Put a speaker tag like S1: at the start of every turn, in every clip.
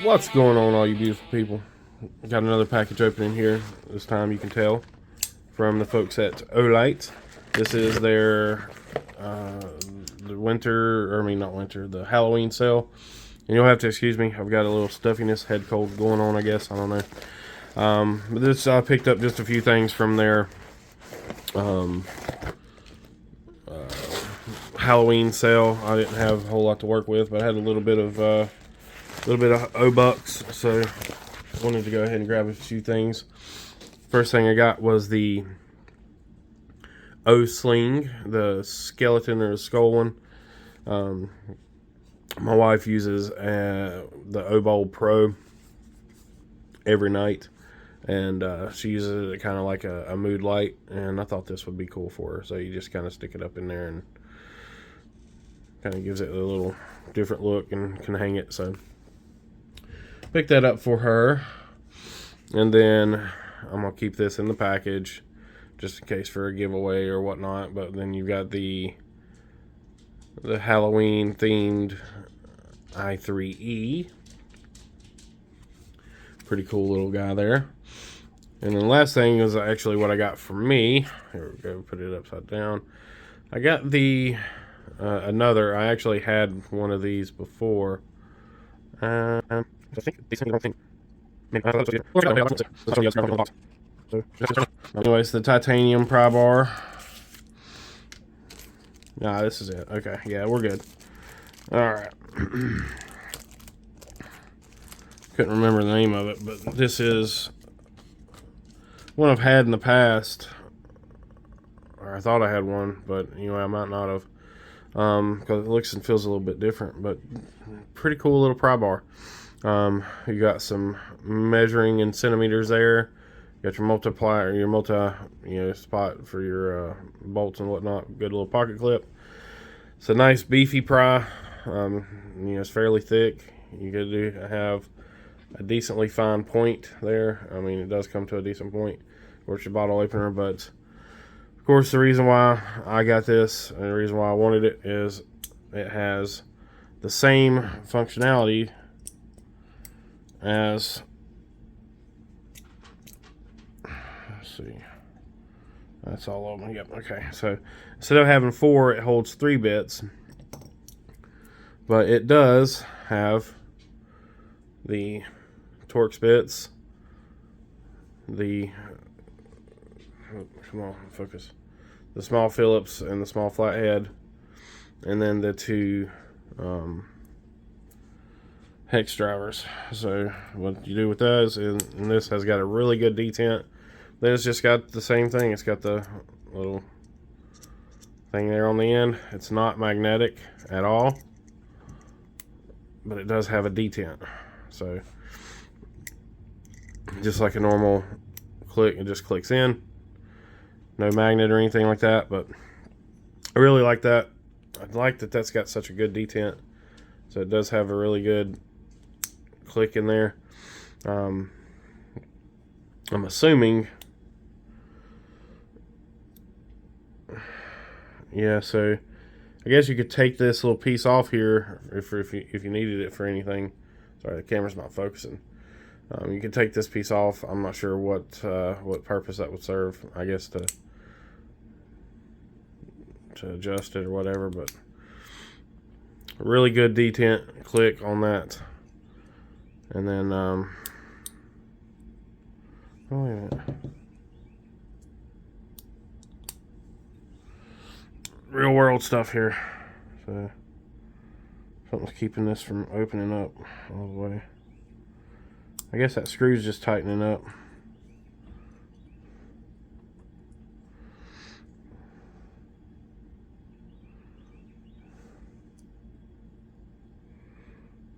S1: What's going on, all you beautiful people? Got another package opening here. This time you can tell from the folks at Olight. This is their the winter, or I mean not winter, the Halloween sale. And you'll have to excuse me. I've got a little stuffiness, head cold going on, I guess. I don't know. But this, I picked up just a few things from their Halloween sale. I didn't have a whole lot to work with, but I had a little bit of O-Bucks, so I wanted to go ahead and grab a few things. First thing I got was the O-Sling, the skeleton or skull one. My wife uses the Obuy Pro every night, and she uses it kind of like a mood light, and I thought this would be cool for her. So you just kind of stick it up in there and kind of gives it a little different look and can hang it. So pick that up for her, and then I'm gonna keep this in the package just in case for a giveaway or whatnot. But then you've got the Halloween themed i3E, pretty cool little guy there. And then the last thing is actually what I got for me. Here we go, put it upside down. I got the another. I actually had one of these before. I think these things don't think. Anyways, the titanium pry bar. Nah, this is it. Okay, yeah, we're good. Alright. Couldn't remember the name of it, but this is one I've had in the past. Or I thought I had one, but anyway, I might not have. Because it looks and feels a little bit different, but pretty cool little pry bar. You got some measuring in centimeters there. You got your multiplier, your spot for your bolts and whatnot. Good little pocket clip. It's a nice beefy pry. It's fairly thick. You got to have a decently fine point there. I mean, it does come to a decent point. Of course, your bottle opener, but of course, the reason why I got this and the reason why I wanted it is it has the same functionality as, let's see, that's all of them. Yep, okay. So instead of having 4, it holds 3 bits, but it does have the Torx bits, the, come on, focus, the small Phillips and the small flathead, and then the 2 hex drivers. So what you do with those, and this has got a really good detent. Then it's just got the same thing. It's got the little thing there on the end. It's not magnetic at all, but it does have a detent. So just like a normal click, it just clicks in. No magnet or anything like that, but I really like that. I like that that's got such a good detent. So it does have a really good click in there. I'm assuming, yeah, so I guess you could take this little piece off here if you needed it for anything. Sorry, the camera's not focusing. You can take this piece off. I'm not sure what purpose that would serve. I guess to adjust it or whatever, but really good detent. Click on that, and then oh wait a minute. Real world stuff here. So something's keeping this from opening up all the way. I guess that screw's just tightening up.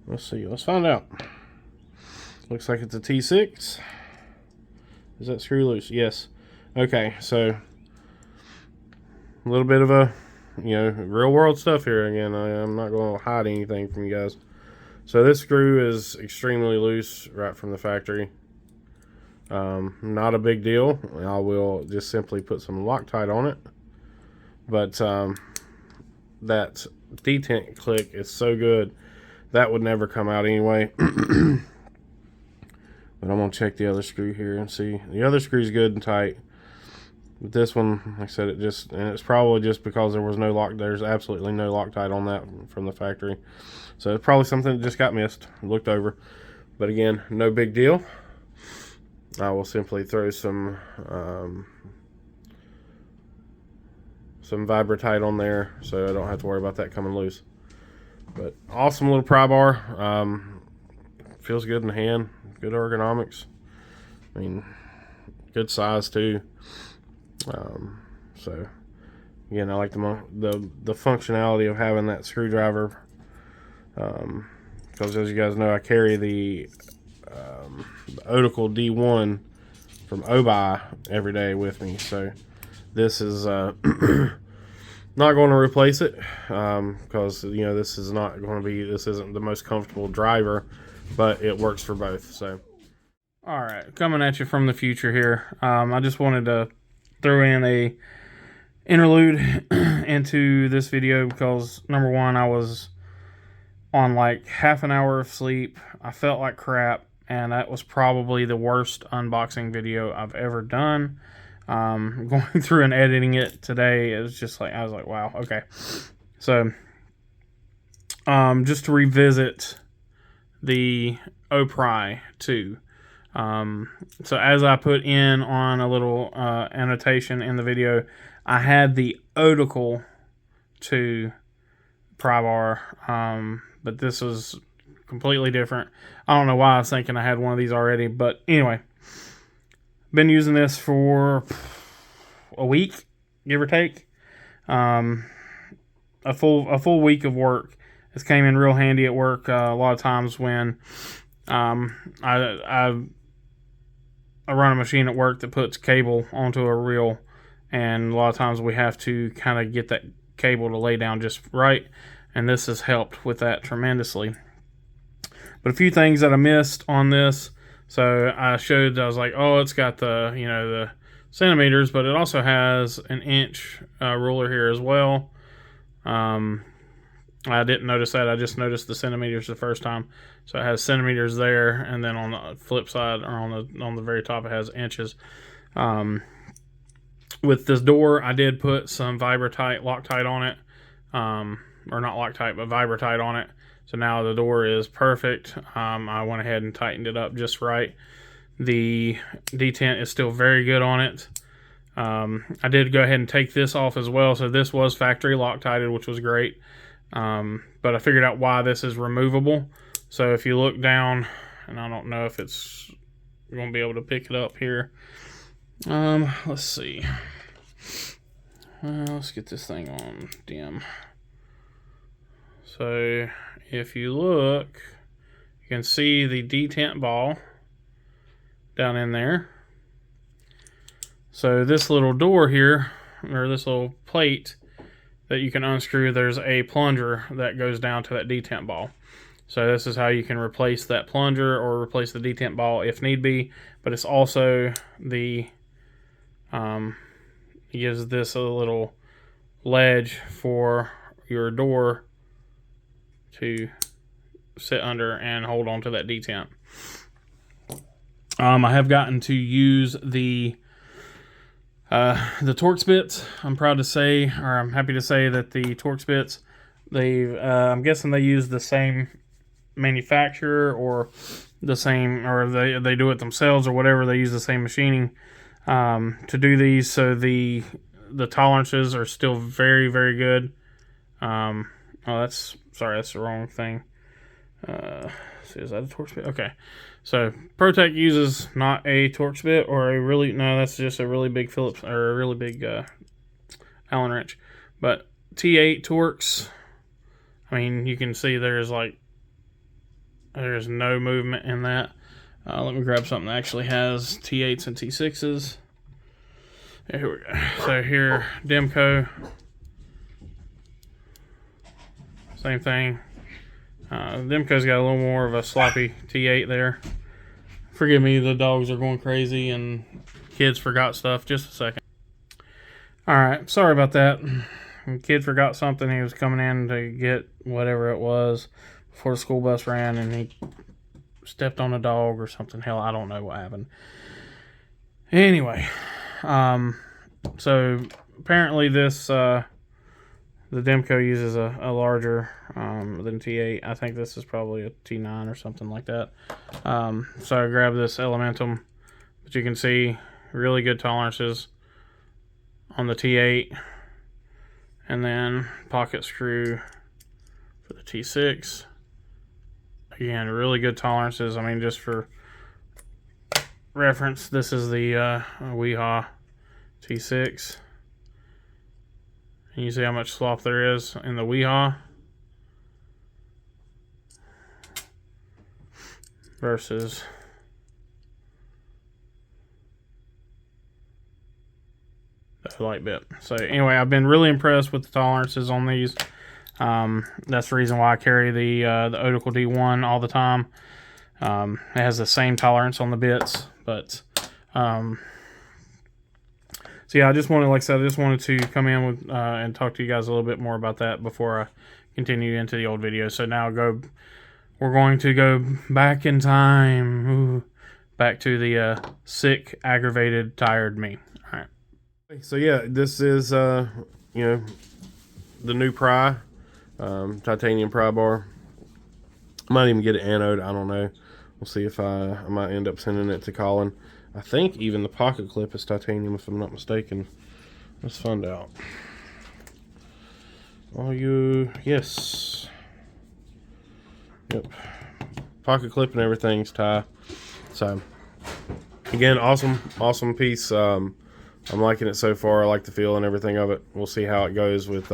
S1: Let's see. Let's find out. Looks like it's a T6. Is that screw loose? Yes. Okay, so a little bit of a, real world stuff here again. I'm not going to hide anything from you guys. So this screw is extremely loose right from the factory. Not a big deal. I will just simply put some Loctite on it. But that detent click is so good that would never come out anyway. But I'm going to check the other screw here and see. The other screw's good and tight. But this one, like I said, and it's probably just because there's absolutely no Loctite on that from the factory. So it's probably something that just got missed, looked over. But again, no big deal. I will simply throw some Vibratite on there so I don't have to worry about that coming loose. But awesome little pry bar. Feels good in the hand. Good ergonomics. I mean, good size too. So again, I like the functionality of having that screwdriver. Because as you guys know, I carry the Otical D1 from Obuy every day with me. So this is not going to replace it, because this isn't the most comfortable driver, but it works for both. So all right, coming at you from the future here. I just wanted to throw in a interlude into this video because number one, I was on like half an hour of sleep. I felt like crap, and that was probably the worst unboxing video I've ever done. Going through and editing it today, it was just like, I was like, wow, okay. So just to revisit the Opry 2. So as I put in on a little annotation in the video, I had the Otical 2 pry bar, but this was completely different. I don't know why I was thinking I had one of these already, but anyway, been using this for a week, give or take. A full week of work. This came in real handy at work. A lot of times when I run a machine at work that puts cable onto a reel, and a lot of times we have to kind of get that cable to lay down just right, and this has helped with that tremendously. But a few things that I missed on this. So I was like, oh, it's got the centimeters, but it also has an inch ruler here as well. I didn't notice that. I just noticed the centimeters the first time. So it has centimeters there, and then on the flip side, or on the very top, it has inches. With this door, I did put some Loctite on it. Or not Loctite, but Vibratite on it. So now the door is perfect. I went ahead and tightened it up just right. The detent is still very good on it. I did go ahead and take this off as well. So this was factory Loctited, which was great. But I figured out why this is removable. So if you look down, and I don't know if you're going to be able to pick it up here. Let's see. Let's get this thing on dim. So if you look, you can see the detent ball down in there. So this little door here, or this little plate that you can unscrew, there's a plunger that goes down to that detent ball. So this is how you can replace that plunger or replace the detent ball if need be. But it's also it gives this a little ledge for your door to sit under and hold on to that detent. I have gotten to use the Torx bits. I'm proud to say, or I'm happy to say that the Torx bits, I'm guessing they use the same manufacturer or the same, or they do it themselves or whatever. They use the same machining to do these, so the tolerances are still very, very good. That's the wrong thing. See, is that a Torx bit? Okay. So ProTech uses not a Torx bit that's just a really big Phillips, or a really big Allen wrench. But T8 Torx, I mean, you can see there's no movement in that. Let me grab something that actually has T8s and T6s. Yeah, here we go. So here, Demco, same thing. Demco's got a little more of a sloppy T8 there. Forgive me, the dogs are going crazy and kids forgot stuff. Just a second. Alright, sorry about that. The kid forgot something. He was coming in to get whatever it was before the school bus ran, and he
S2: stepped on a dog or something. Hell, I don't know what happened. Anyway, so apparently this the Demco uses a larger than T8. I think this is probably a T9 or something like that. So I grabbed this Elementum, but you can see really good tolerances on the T8, and then pocket screw for the T6. Again, really good tolerances. I mean, just for reference, this is the Weehaw T6. And you see how much slop there is in the Weehaw versus the Olight bit. So anyway, I've been really impressed with the tolerances on these. That's the reason why I carry the Otical D1 all the time. It has the same tolerance on the bits, but so yeah, I just wanted, like I said, I just wanted to come in with and talk to you guys a little bit more about that before I continue into the old video. So now we're going to go back in time, back to the sick, aggravated, tired me. All right.
S1: So yeah, this is the new pry, titanium pry bar. I might even get an anode. I don't know. We'll see if I might end up sending it to Colin. I think even the pocket clip is titanium, if I'm not mistaken. Let's find out. Yes. Yep. Pocket clip and everything's tie. So again, awesome piece. I'm liking it so far. I like the feel and everything of it. We'll see how it goes with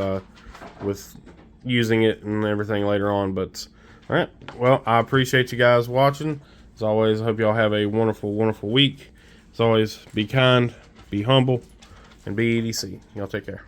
S1: using it and everything later on. But all right, well, I appreciate you guys watching. As always, I hope y'all have a wonderful week. As always, be kind, be humble, and be EDC. Y'all take care.